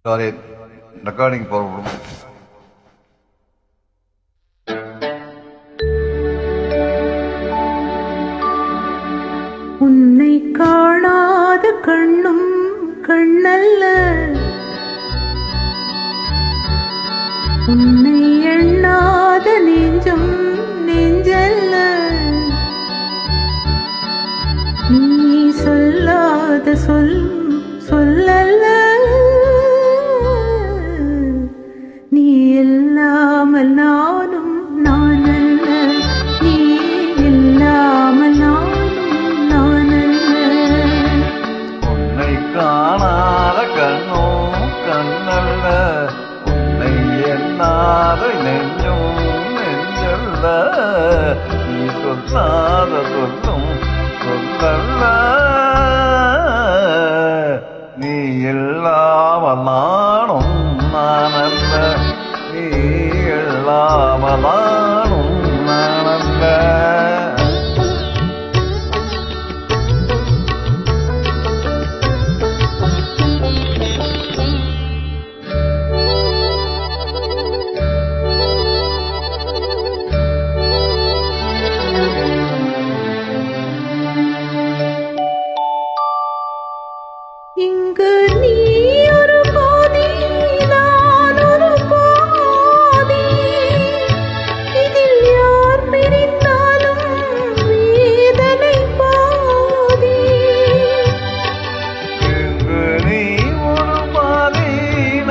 Sorry, recording problem. உன்னை காணாத கண்ணும் கண்ணல்ல, உன்னை எண்ணாத நெஞ்சும் நெஞ்சல்ல, நீ சொல்லாத சொல் சொல்லல்ல, நீ இல்லாமல் நானும் நான் அல்ல, நீ இல்லாமல் நானும் நான் அல்ல. உன்னை காணாத கண்ணும் கண்ணல்ல, உன்னை எண்ணாத நெஞ்சும் நெஞ்சல்ல, நீ சொல்லாத சொல்லும் சொல்லல்ல, நீ இல்லாமல் நானும் நான் அல்ல, நீ இல்லாமல் நானும் நான் அல்ல. இங்கு நீ ஒரு பாதி, நான் ஒரு பாதி, இதில் யார் பிரிந்தாலும் வேதனை பாதி. இங்கு நீ ஒரு பாதி,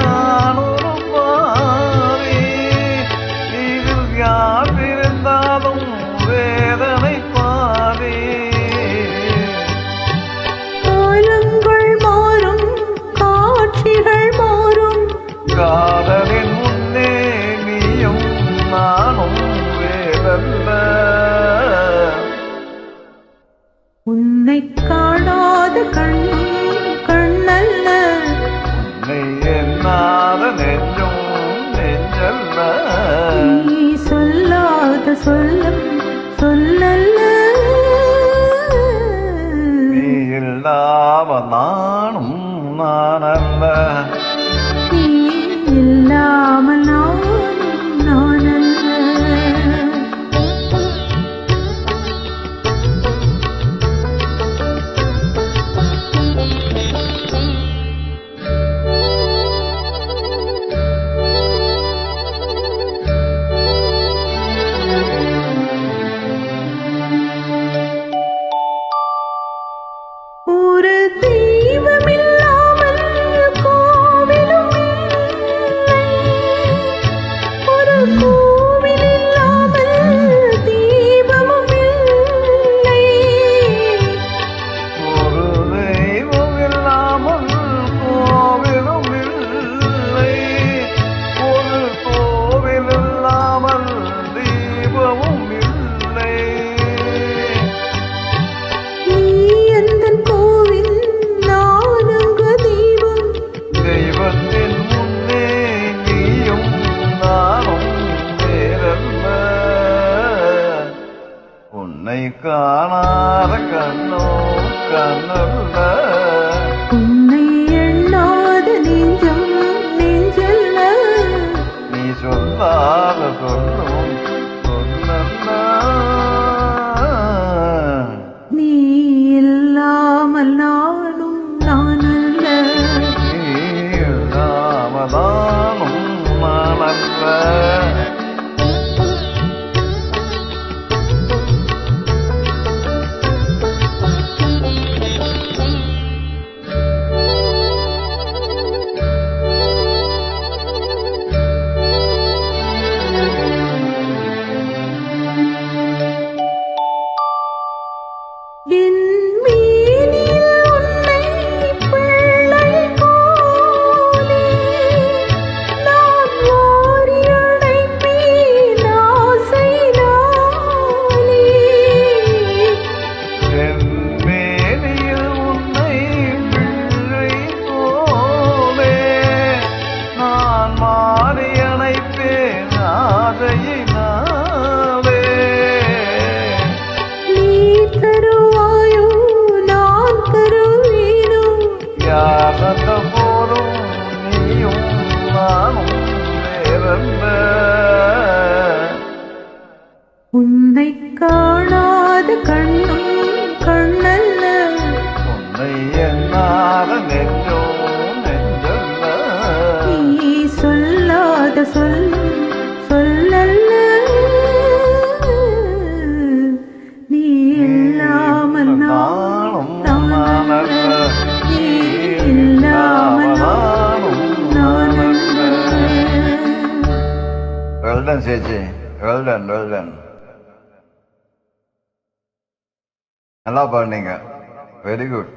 நான் ஒரு பாதி, இதில் யார் இருந்தாலும் வேதனை பாதி. காலங்கள் மாறும், காட்சிகள் மாறும், காதலின் முன்னே நீயும் நானும் வேறல்ல. உன்னை காணாத கண்ணும் கண்ணல்ல, உன்னை எண்ணாத நெஞ்சும் நெஞ்சல்ல, நீ சொல்லாத சொல்லும் சொல்லல்ல, நீ இல்லாமல் நானும் நான் அல்ல. நீ இல்லாமல் நானும் நான் அல்ல. ஒரு தெய்வமில்லாமல் கோவில் சொல்லும் சொல்லல்ல நீ இல்லாமல் நானும் நான் நானல்ல நீ இல்லாமல் நான் Well done, சேச்சி. Well done. நல்லா பாடுனீங்க. Very good.